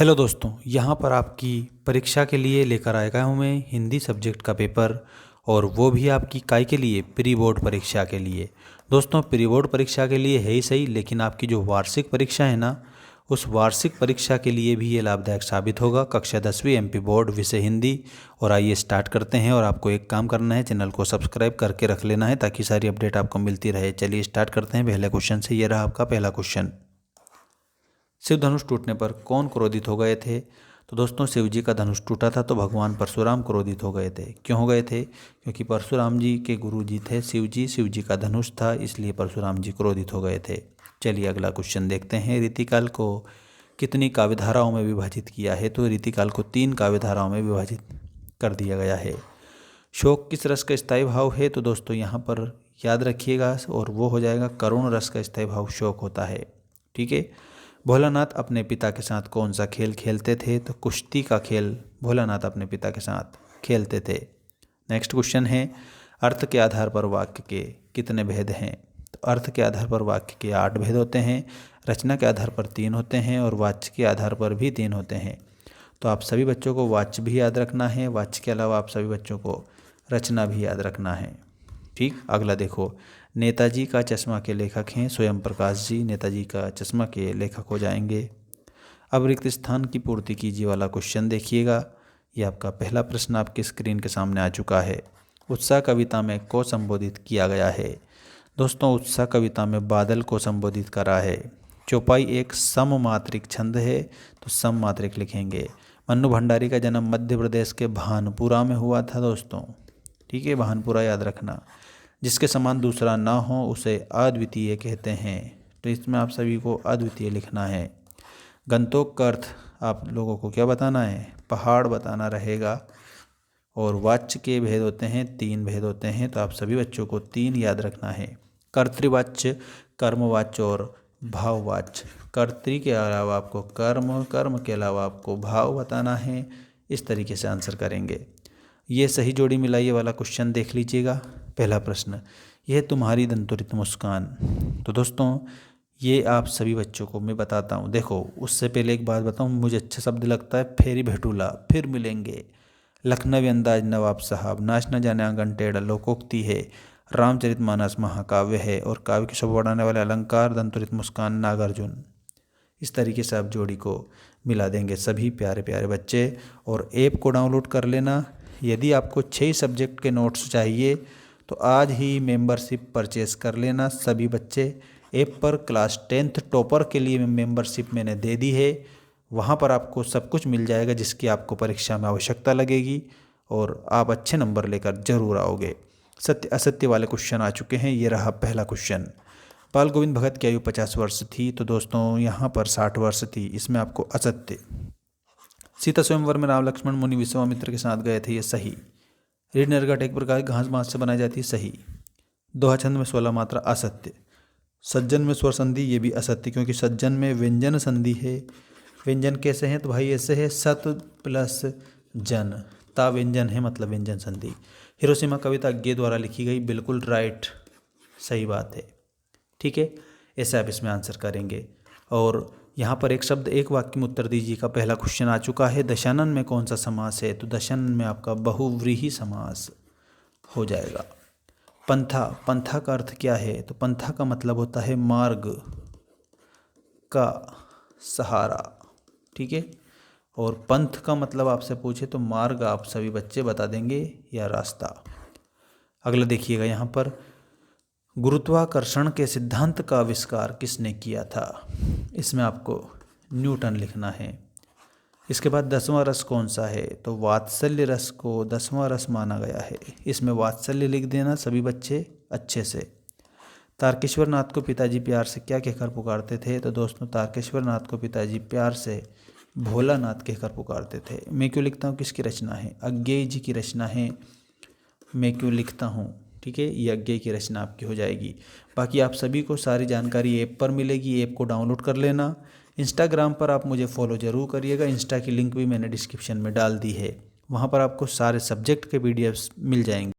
Hello दोस्तों, यहाँ पर आपकी परीक्षा के लिए लेकर आएगा हूँ मैं हिंदी सब्जेक्ट का पेपर। और वो भी आपकी काय के लिए, प्री बोर्ड परीक्षा के लिए। दोस्तों, प्री बोर्ड परीक्षा के लिए है ही सही, लेकिन आपकी जो वार्षिक परीक्षा है ना, उस वार्षिक परीक्षा के लिए भी ये लाभदायक साबित होगा। कक्षा 10वीं एमपी बोर्ड विषय हिंदी। और आइए स्टार्ट करते हैं। और आपको एक काम करना है, चैनल को सब्सक्राइब करके रख लेना है ताकि सारी अपडेट आपको मिलती रहे। चलिए स्टार्ट करते हैं पहले क्वेश्चन से। ये रहा आपका पहला क्वेश्चन। शिव धनुष टूटने पर कौन क्रोधित हो गए थे? तो दोस्तों, शिव जी का धनुष टूटा था तो भगवान परशुराम क्रोधित हो गए थे। क्यों हो गए थे? क्योंकि परशुराम जी के गुरु जी थे शिव जी का धनुष था, इसलिए परशुराम जी क्रोधित हो गए थे। चलिए अगला क्वेश्चन देखते हैं। रीतिकाल को कितनी काव्यधाराओं में विभाजित किया है? तो रीतिकाल को 3 काव्यधाराओं में विभाजित कर दिया गया है। शोक किस रस का स्थायी भाव है? तो दोस्तों यहाँ पर याद रखिएगा, और वो हो जाएगा करुण रस का स्थायी भाव शोक होता है। ठीक है। भोलानाथ अपने पिता के साथ कौन सा खेल खेलते थे? तो कुश्ती का खेल भोलानाथ अपने पिता के साथ खेलते थे। नेक्स्ट क्वेश्चन है, अर्थ के आधार पर वाक्य के कितने भेद हैं? तो अर्थ के आधार पर वाक्य के 8 भेद होते हैं, रचना के आधार पर 3 होते हैं, और वाच्य के आधार पर भी 3 होते हैं। तो आप सभी बच्चों को वाच्य भी याद रखना है, वाच्य के अलावा आप सभी बच्चों को रचना भी याद रखना है। ठीक। अगला देखो, नेताजी का चश्मा के लेखक हैं स्वयं प्रकाश जी। नेताजी का चश्मा के लेखक हो जाएंगे। अब रिक्त स्थान की पूर्ति कीजिए वाला क्वेश्चन देखिएगा। ये आपका पहला प्रश्न आपकी स्क्रीन के सामने आ चुका है। उत्साह कविता में को संबोधित किया गया है? दोस्तों, उत्साह कविता में बादल को संबोधित करा है। चौपाई एक सममात्रिक छंद है, तो सममात्रिक लिखेंगे। मन्नू भंडारी का जन्म मध्य प्रदेश के भानपुरा में हुआ था दोस्तों। ठीक है, भानपुरा याद रखना। जिसके समान दूसरा ना हो उसे अद्वितीय कहते हैं, तो इसमें आप सभी को अद्वितीय लिखना है। गंतोक का अर्थ आप लोगों को क्या बताना है? पहाड़ बताना रहेगा। और वाच्य के भेद होते हैं, 3 भेद होते हैं, तो आप सभी बच्चों को 3 याद रखना है। कर्तृवाच्य, कर्मवाच्य और भाववाच्य। कर्तृ के अलावा आपको कर्म, कर्म के अलावा आपको भाव बताना है। इस तरीके से आंसर करेंगे। ये सही जोड़ी मिलाइए वाला क्वेश्चन देख लीजिएगा। पहला प्रश्न, यह तुम्हारी दंतुरित मुस्कान। तो दोस्तों, ये आप सभी बच्चों को मैं बताता हूँ। देखो, उससे पहले एक बात बताऊँ, मुझे अच्छा शब्द लगता है फेरी भेटूला, फिर मिलेंगे। लखनवी अंदाज नवाब साहब, नाच न जाने आंगन टेढ़ा लोकोक्ति है। रामचरितमानस महाकाव्य है, और काव्य की शोभा बढ़ाने वाले अलंकार दंतुरित मुस्कान नागार्जुन। इस तरीके से आप जोड़ी को मिला देंगे सभी प्यारे प्यारे बच्चे। और ऐप को डाउनलोड कर लेना। यदि आपको 6 सब्जेक्ट के नोट्स चाहिए तो आज ही मेंबरशिप परचेस कर लेना सभी बच्चे। ऐप पर क्लास 10th टॉपर के लिए मेंबरशिप मैंने दे दी है। वहाँ पर आपको सब कुछ मिल जाएगा जिसकी आपको परीक्षा में आवश्यकता लगेगी, और आप अच्छे नंबर लेकर जरूर आओगे। सत्य असत्य वाले क्वेश्चन आ चुके हैं। ये रहा पहला क्वेश्चन। बाल गोविंद भगत की आयु 50 वर्ष थी, तो दोस्तों यहाँ पर 60 वर्ष थी, इसमें आपको असत्य। सीता स्वयंवर में राम लक्ष्मण मुनि विश्वामित्र के साथ गए थे, ये सही। रीढ़ नरगट एक प्रकार की घास बांस से बनाई जाती है, सही। दोहा छंद में 16 मात्रा, असत्य। सज्जन में स्वर संधि, ये भी असत्य, क्योंकि सज्जन में व्यंजन संधि है। व्यंजन कैसे हैं? तो भाई ऐसे है, सत प्लस जन, ता व्यंजन है, मतलब व्यंजन संधि। हिरोशिमा कविता गे द्वारा लिखी गई, बिल्कुल राइट, सही बात है। ठीक है, ऐसे आप इसमें आंसर करेंगे। और यहाँ पर एक शब्द एक वाक्य में उत्तर दीजिए का पहला क्वेश्चन आ चुका है। दशानन में कौन सा समास है? तो दशानन में आपका बहुव्रीहि समास हो जाएगा। पंथा, पंथा का अर्थ क्या है? तो पंथा का मतलब होता है मार्ग का सहारा। ठीक है। और पंथ का मतलब आपसे पूछे तो मार्ग आप सभी बच्चे बता देंगे, या रास्ता। अगला देखिएगा, यहाँ पर गुरुत्वाकर्षण के सिद्धांत का आविष्कार किसने किया था? इसमें आपको न्यूटन लिखना है। इसके बाद 10वां रस कौन सा है? तो वात्सल्य रस को 10वां रस माना गया है। इसमें वात्सल्य लिख देना सभी बच्चे अच्छे से। तारकेश्वर नाथ को पिताजी प्यार से क्या कहकर पुकारते थे? तो दोस्तों, तारकेश्वर नाथ को पिताजी प्यार से भोलानाथ कहकर पुकारते थे। मैं क्यों लिखता हूँ किसकी रचना है? अज्ञेय जी की रचना है। मैं क्यों लिखता हूँ, ठीक है, ये अज्ञेय की रचना आपकी हो जाएगी। बाकी आप सभी को सारी जानकारी ऐप पर मिलेगी, ऐप को डाउनलोड कर लेना। इंस्टाग्राम पर आप मुझे फॉलो ज़रूर करिएगा। इंस्टा की लिंक भी मैंने डिस्क्रिप्शन में डाल दी है, वहाँ पर आपको सारे सब्जेक्ट के पीडीएफ्स मिल जाएंगे।